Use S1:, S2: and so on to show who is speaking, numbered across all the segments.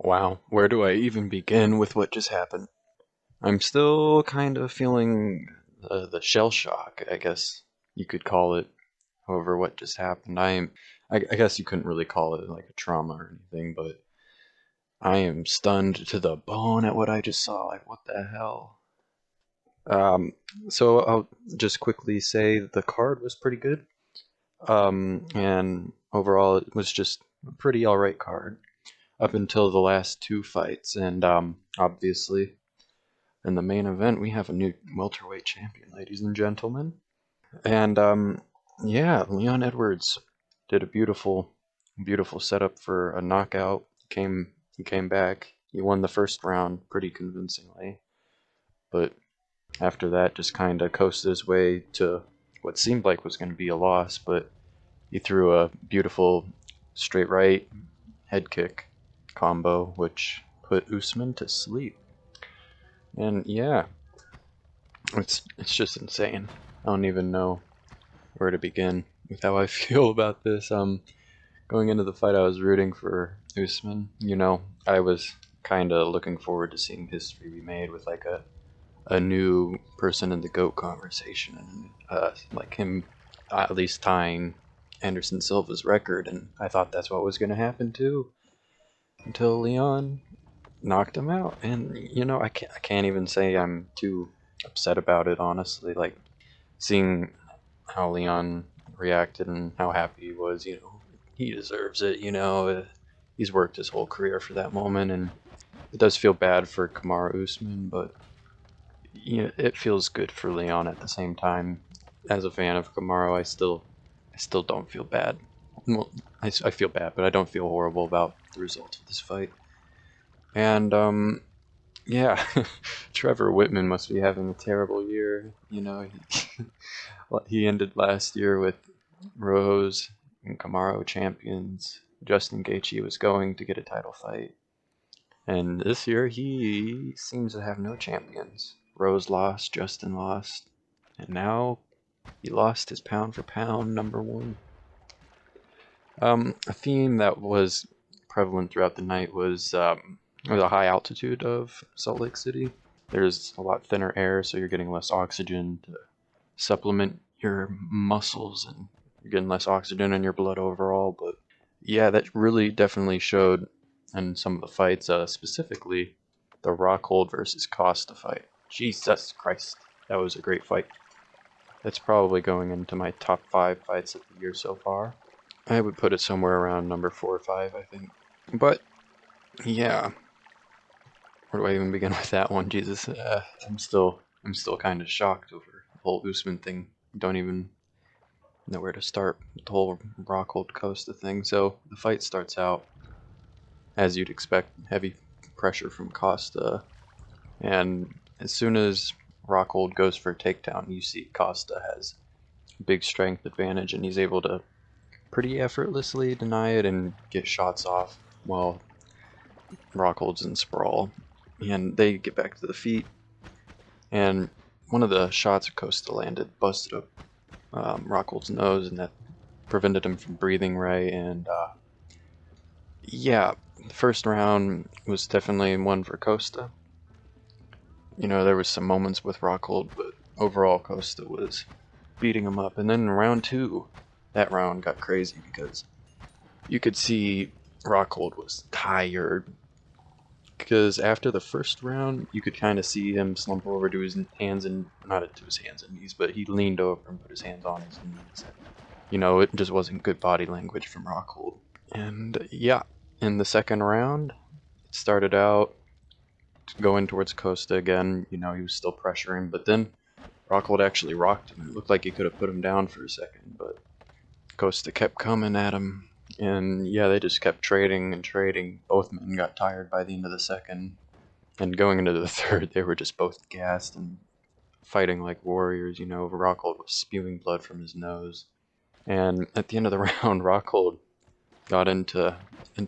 S1: Wow, where do I even begin with what just happened? I'm still kind of feeling the shell shock, I guess you could call it. However, what just happened, I guess you couldn't really call it like a trauma or anything, but I am stunned to the bone at what I just saw. Like, what the hell? Um, so I'll just quickly say the card was pretty good. And overall, it was just a pretty alright card up until the last two fights, and obviously. In the main event, we have a new welterweight champion, ladies and gentlemen. And yeah, Leon Edwards did a beautiful setup for a knockout. He came back. He won the first round pretty convincingly, but after that, just kind of coasted his way to what seemed like was going to be a loss. But he threw a beautiful straight right head kick combo, which put Usman to sleep. And yeah, it's just insane. I don't even know where to begin with how I feel about this. Going into the fight, I was rooting for Usman. I was kind of looking forward to seeing history be made with like a new person in the GOAT conversation, and like him at least tying Anderson Silva's record. And I thought that's what was going to happen too, until Leon knocked him out. And I can't even say I'm too upset about it, honestly. Like, seeing how Leon reacted and how happy he was, he deserves it. He's worked his whole career for that moment, and it does feel bad for Kamaru Usman, but it feels good for Leon at the same time. As a fan of Kamaru, I still don't feel bad. Well, I feel bad, but I don't feel horrible about the results of this fight. And yeah, Trevor Whitman must be having a terrible year. He ended last year with Rose and Kamaru champions. Justin Gaethje was going to get a title fight, and this year he seems to have no champions. Rose lost, Justin lost, and now he lost his pound for pound number one. A theme that was prevalent throughout the night was the high altitude of Salt Lake City. There's a lot thinner air, so you're getting less oxygen to supplement your muscles, and you're getting less oxygen in your blood overall. But yeah, that really definitely showed in some of the fights, specifically the Rockhold versus Costa fight. Jesus Christ, that was a great fight. That's probably going into my top 5 fights of the year so far. I would put it somewhere around number 4 or 5, I think. But yeah, where do I even begin with that one? Jesus, I'm still kind of shocked over the whole Usman thing. Don't even know where to start with the whole Rockhold Costa thing. So the fight starts out as you'd expect, heavy pressure from Costa, and as soon as Rockhold goes for a takedown, you see Costa has big strength advantage, and he's able to pretty effortlessly deny it and get shots off while Rockhold's in sprawl. And they get back to the feet, and one of the shots Costa landed busted up Rockhold's nose, and that prevented him from breathing right. And yeah, the first round was definitely one for Costa. There was some moments with Rockhold, but overall Costa was beating him up. And then in round two, that round got crazy because you could see Rockhold was tired. Because after the first round, you could kind of see him slump over to his hands and not to his hands and knees, but he leaned over and put his hands on his knees. It just wasn't good body language from Rockhold. And yeah, in the second round, it started out going towards Costa again. He was still pressuring, but then Rockhold actually rocked him. It looked like he could have put him down for a second, but Costa kept coming at him. And yeah, they just kept trading and trading. Both men got tired by the end of the second. And going into the third, they were just both gassed and fighting like warriors. Rockhold was spewing blood from his nose. And at the end of the round, Rockhold got into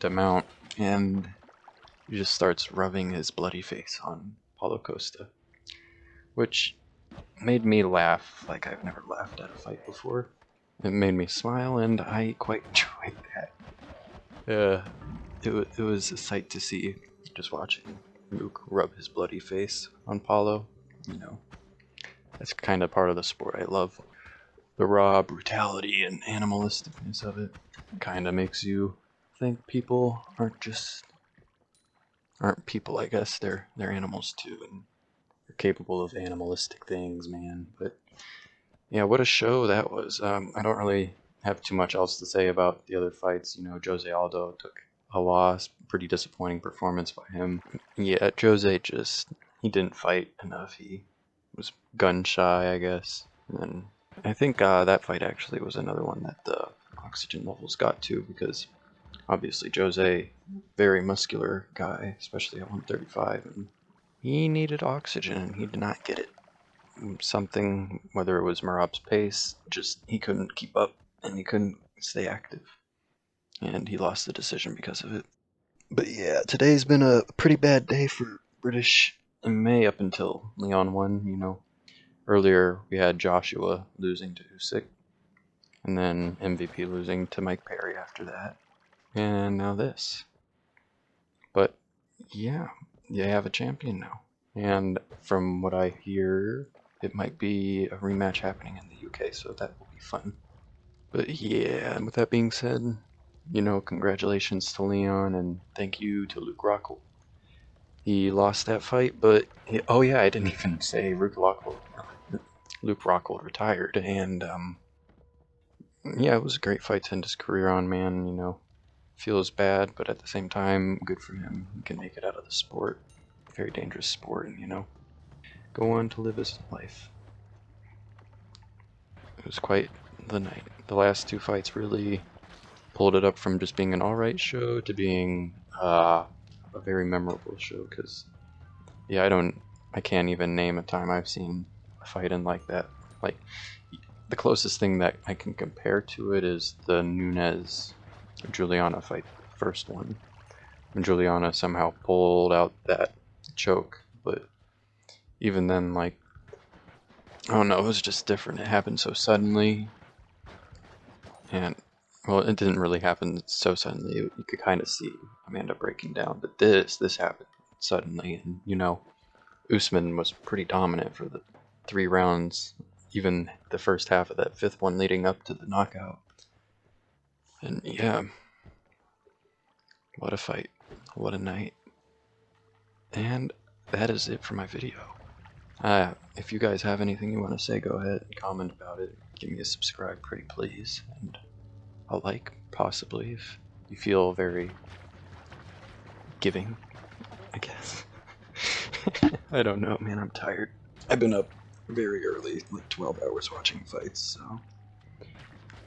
S1: mount, and he just starts rubbing his bloody face on Paulo Costa, which made me laugh like I've never laughed at a fight before. It made me smile, and I quite enjoyed that. it was a sight to see, just watching Luke rub his bloody face on Paulo. You know, that's kind of part of the sport I love. The raw brutality and animalisticness of it kind of makes you think people aren't people. I guess they're animals too, and they're capable of animalistic things, man. But yeah, what a show that was. I don't really have too much else to say about the other fights. You know, Jose Aldo took a loss, pretty disappointing performance by him. Yeah, Jose he didn't fight enough. He was gun shy, I guess. And I think that fight actually was another one that the oxygen levels got to, because obviously Jose, very muscular guy, especially at 135, and he needed oxygen and he did not get it. Something, whether it was Marab's pace, just he couldn't keep up and he couldn't stay active. And he lost the decision because of it. But yeah, today's been a pretty bad day for British MMA up until Leon won, you know. Earlier we had Joshua losing to Usyk, and then MVP losing to Mike Perry after that. And now this. But yeah, you have a champion now. And from what I hear, it might be a rematch happening in the UK, so that will be fun. But yeah, and with that being said, you know, congratulations to Leon and thank you to Luke Rockhold. He lost that fight, but oh yeah, I didn't even say Luke Rockhold retired, and yeah, it was a great fight to end his career on, man. You know, feels bad, but at the same time, good for him. He can make it out of the sport. Very dangerous sport, and you know, go on to live his life. It was quite the night. The last two fights really pulled it up from just being an alright show to being a very memorable show, because yeah, I can't even name a time I've seen a fight in like that. Like, the closest thing that I can compare to it is the Nunes Juliana fight, the first one, when Juliana somehow pulled out that choke. But even then, like, I don't know, it was just different. It happened so suddenly, and well, it didn't really happen so suddenly. You could kind of see Amanda breaking down, but this happened suddenly, and you know, Usman was pretty dominant for the 3 rounds, even the first half of that fifth one leading up to the knockout. And yeah, what a fight, what a night. And that is it for my video. If you guys have anything you want to say, go ahead and comment about it. Give me a subscribe, pretty please, and a like, possibly, if you feel very giving, I guess. I don't know, man, I'm tired. I've been up very early, like 12 hours watching fights, so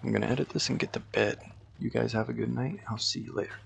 S1: I'm gonna edit this and get to bed. You guys have a good night. I'll see you later.